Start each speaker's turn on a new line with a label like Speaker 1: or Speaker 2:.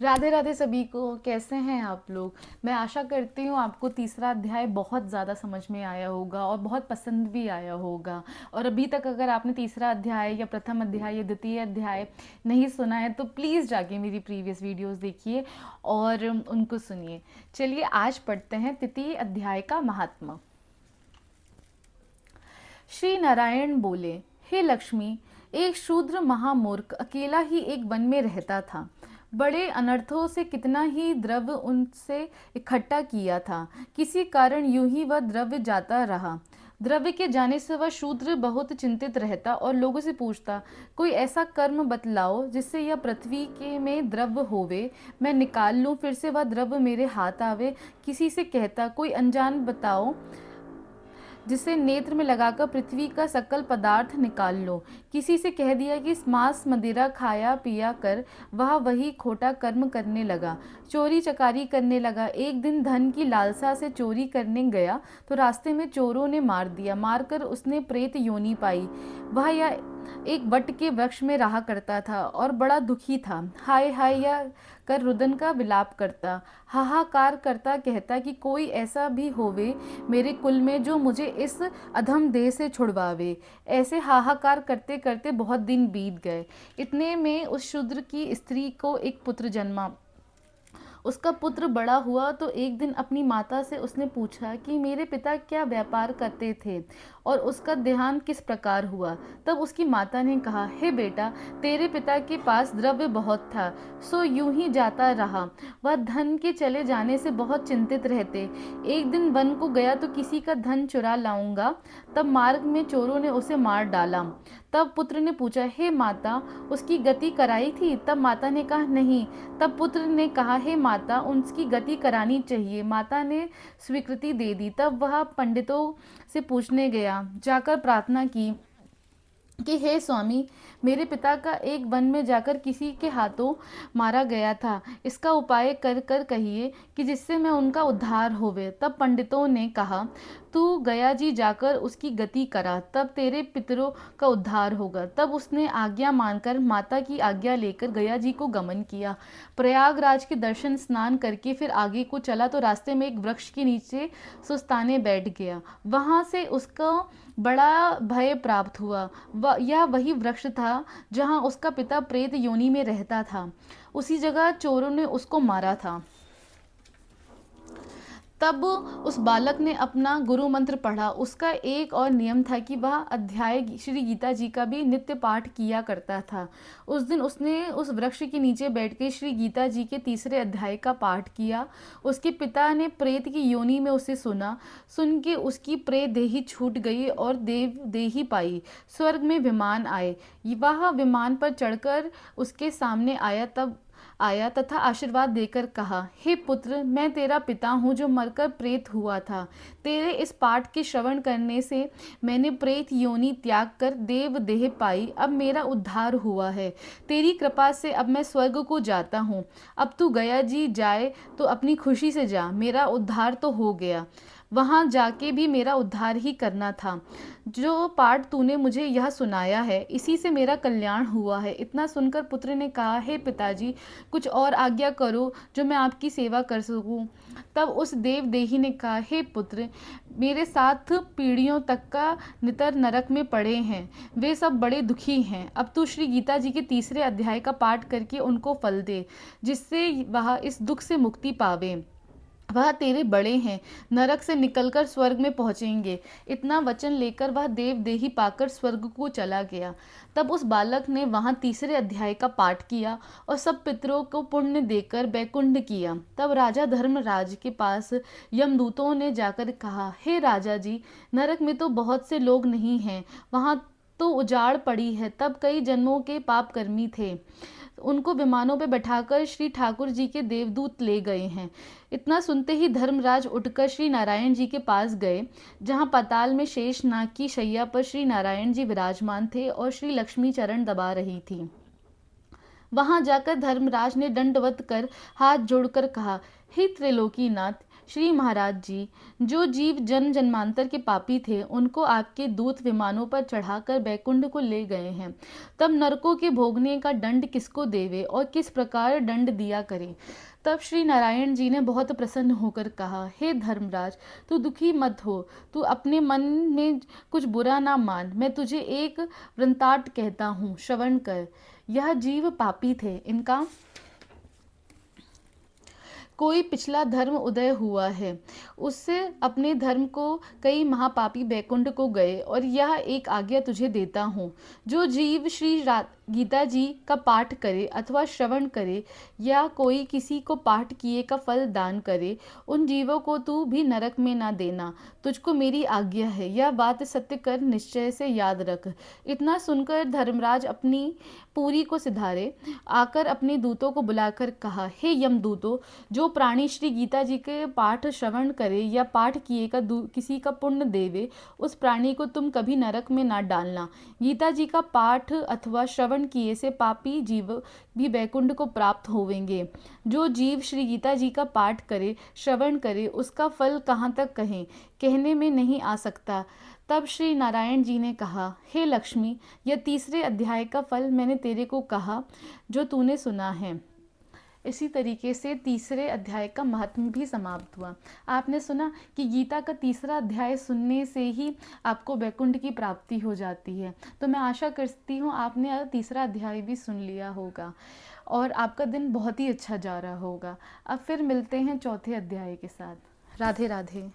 Speaker 1: राधे राधे सभी को। कैसे हैं आप लोग? मैं आशा करती हूँ आपको तीसरा अध्याय बहुत ज़्यादा समझ में आया होगा और बहुत पसंद भी आया होगा। और अभी तक अगर आपने तीसरा अध्याय या प्रथम अध्याय या द्वितीय अध्याय नहीं सुना है तो प्लीज़ जाके मेरी प्रीवियस वीडियोस देखिए और उनको सुनिए। चलिए आज पढ़ते हैं तृतीय अध्याय का महात्मा। श्री नारायण बोले, हे लक्ष्मी, एक शूद्र महामूर्ख अकेला ही एक वन में रहता था। बड़े अनर्थों से कितना ही द्रव्य उनसे इकट्ठा किया था, किसी कारण यूं ही वह द्रव्य जाता रहा। द्रव्य के जाने से वह शूद्र बहुत चिंतित रहता और लोगों से पूछता, कोई ऐसा कर्म बतलाओ जिससे यह पृथ्वी के में द्रव्य होवे, मैं निकाल लूं, फिर से वह द्रव्य मेरे हाथ आवे। किसी से कहता, कोई अनजान बताओ जिसे नेत्र में लगाकर पृथ्वी का सकल पदार्थ निकाल लो। किसी से कह दिया कि मांस मदिरा खाया पिया कर वह वही खोटा कर्म करने लगा, चोरी चकारी करने लगा। एक दिन धन की लालसा से चोरी करने गया तो रास्ते में चोरों ने मार दिया। मारकर उसने प्रेत योनि पाई। वह या एक वट के वृक्ष में रहा करता था और बड़ा दुखी था। हाय हाय या कर रुदन का विलाप करता, हाहाकार करता, कहता कि कोई ऐसा भी होवे मेरे कुल में जो मुझे इस अधम देह से छुड़वावे। ऐसे हाहाकार करते करते बहुत दिन बीत गए। इतने में उस शूद्र की स्त्री को एक पुत्र जन्मा। उसका पुत्र बड़ा हुआ तो एक दिन अपनी माता से उसने पूछा कि मेरे पिता क्या व्यापार करते थे और उसका देहांत किस प्रकार हुआ। तब उसकी माता ने कहा, हे बेटा, तेरे पिता के पास द्रव्य बहुत था, सो यूं ही जाता रहा। वह धन के चले जाने से बहुत चिंतित रहते। एक दिन वन को गया तो किसी का धन चुरा लाऊंगा, तब मार्ग में चोरों ने उसे मार डाला। तब पुत्र ने पूछा, हे माता, उसकी गति कराई थी? तब माता ने कहा, नहीं। तब पुत्र ने कहा, हे माता, उसकी गति करानी चाहिए। माता ने स्वीकृति दे दी। तब वह पंडितों से पूछने गया, जाकर प्रार्थना की कि हे स्वामी, मेरे पिता का एक वन में जाकर किसी के हाथों मारा गया था, इसका उपाय कर कर कहिए कि जिससे मैं उनका उद्धार होवे। तब पंडितों ने कहा, तू गया जी जाकर उसकी गति करा, तब तेरे पितरों का उद्धार होगा। तब उसने आज्ञा मानकर माता की आज्ञा लेकर गया जी को गमन किया। प्रयागराज के दर्शन स्नान करके फिर आगे को चला तो रास्ते में एक वृक्ष के नीचे सुस्ताने बैठ गया। वहां से उसको बड़ा भय प्राप्त हुआ। यह वही वृक्ष था जहाँ उसका पिता प्रेत योनि में रहता था। उसी जगह चोरों ने उसको मारा था। तब उस बालक ने अपना गुरु मंत्र पढ़ा। उसका एक और नियम था कि वह अध्याय श्री गीता जी का भी नित्य पाठ किया करता था। उस दिन उसने उस वृक्ष के नीचे बैठ के श्री गीता जी के तीसरे अध्याय का पाठ किया। उसके पिता ने प्रेत की योनि में उसे सुना। सुन के उसकी प्रेत देही छूट गई और देव देही पाई। स्वर्ग में विमान आए। वह विमान पर चढ़कर उसके सामने आया तथा आशीर्वाद देकर कहा, हे पुत्र, मैं तेरा पिता हूँ जो मरकर प्रेत हुआ था। तेरे इस पाठ के श्रवण करने से मैंने प्रेत योनि त्याग कर देव देह पाई। अब मेरा उद्धार हुआ है। तेरी कृपा से अब मैं स्वर्ग को जाता हूँ। अब तू गया जी जाए तो अपनी खुशी से जा, मेरा उद्धार तो हो गया। वहाँ जाके भी मेरा उद्धार ही करना था। जो पाठ तूने मुझे यह सुनाया है, इसी से मेरा कल्याण हुआ है। इतना सुनकर पुत्र ने कहा, हे पिताजी, कुछ और आज्ञा करो जो मैं आपकी सेवा कर सकूं। तब उस देव देही ने कहा, हे पुत्र, मेरे साथ पीढ़ियों तक का नितर नरक में पड़े हैं, वे सब बड़े दुखी हैं। अब तू श्री गीता जी के तीसरे अध्याय का पाठ करके उनको फल दे, जिससे वह इस दुख से मुक्ति पावे। वह तेरे बड़े हैं, नरक से निकलकर स्वर्ग में पहुंचेंगे। इतना वचन लेकर वह देव देही पाकर स्वर्ग को चला गया। तब उस बालक ने वहां तीसरे अध्याय का पाठ किया और सब पितरों को पुण्य देकर बैकुंठ किया। तब राजा धर्मराज के पास यमदूतों ने जाकर कहा, हे राजा जी, नरक में तो बहुत से लोग नहीं हैं, वहां तो उजाड़ पड़ी है। तब कई जन्मों के पाप कर्मी थे, उनको विमानों पर बैठाकर श्री ठाकुर जी के देवदूत ले गए हैं। इतना सुनते ही धर्मराज उठकर श्री नारायण जी के पास गए, जहां पाताल में शेष नाग की शैया पर श्री नारायण जी विराजमान थे और श्री लक्ष्मी चरण दबा रही थी। वहां जाकर धर्मराज ने दंडवत कर हाथ जोड़कर कहा, हे त्रिलोकीनाथ, श्री महाराज जी, जो जीव जन्म जन्मांतर के पापी थे उनको आपके दूत विमानों पर चढ़ाकर बैकुंठ को ले गए हैं। तब नरकों के भोगने का दंड किसको देवे और किस प्रकार दंड दिया करे। तब श्री नारायण जी ने बहुत प्रसन्न होकर कहा, हे धर्मराज, तू दुखी मत हो, तू अपने मन में कुछ बुरा ना मान। मैं तुझे एक वृंताट कहता हूँ, श्रवण कर। यह जीव पापी थे, इनका कोई पिछला धर्म उदय हुआ है, उससे अपने धर्म को कई महापापी बैकुंठ को गए। और यह एक आज्ञा तुझे देता हूँ, जो जीव श्री गीता जी का पाठ करे अथवा श्रवण करे या कोई किसी को पाठ किए का फल दान करे, उन जीवों को तू भी नरक में ना देना। तुझको मेरी आज्ञा है, यह बात सत्य कर निश्चय से याद रख। इतना सुनकर धर्मराज अपनी पूरी को सिधारे आकर अपने दूतों को बुलाकर कहा, हे यमदूतों, जो प्राणी श्री गीता जी के पाठ श्रवण करे या पाठ किए का किसी का पुण्य देवे, उस प्राणी को तुम कभी नरक में ना डालना। गीता जी का पाठ अथवा श्रवण किए से पापी जीव भी बैकुंठ को प्राप्त होवेंगे। जो जीव श्री गीता जी का पाठ करे, श्रवण करे, उसका फल कहाँ तक कहें, कहने में नहीं आ सकता। तब श्री नारायण जी ने कहा, हे लक्ष्मी, यह तीसरे अध्याय का फल मैंने तेरे को कहा जो तूने सुना है। इसी तरीके से तीसरे अध्याय का महात्म्य भी समाप्त हुआ। आपने सुना कि गीता का तीसरा अध्याय सुनने से ही आपको वैकुंठ की प्राप्ति हो जाती है। तो मैं आशा करती हूँ आपने तीसरा अध्याय भी सुन लिया होगा और आपका दिन बहुत ही अच्छा जा रहा होगा। अब फिर मिलते हैं चौथे अध्याय के साथ। राधे राधे।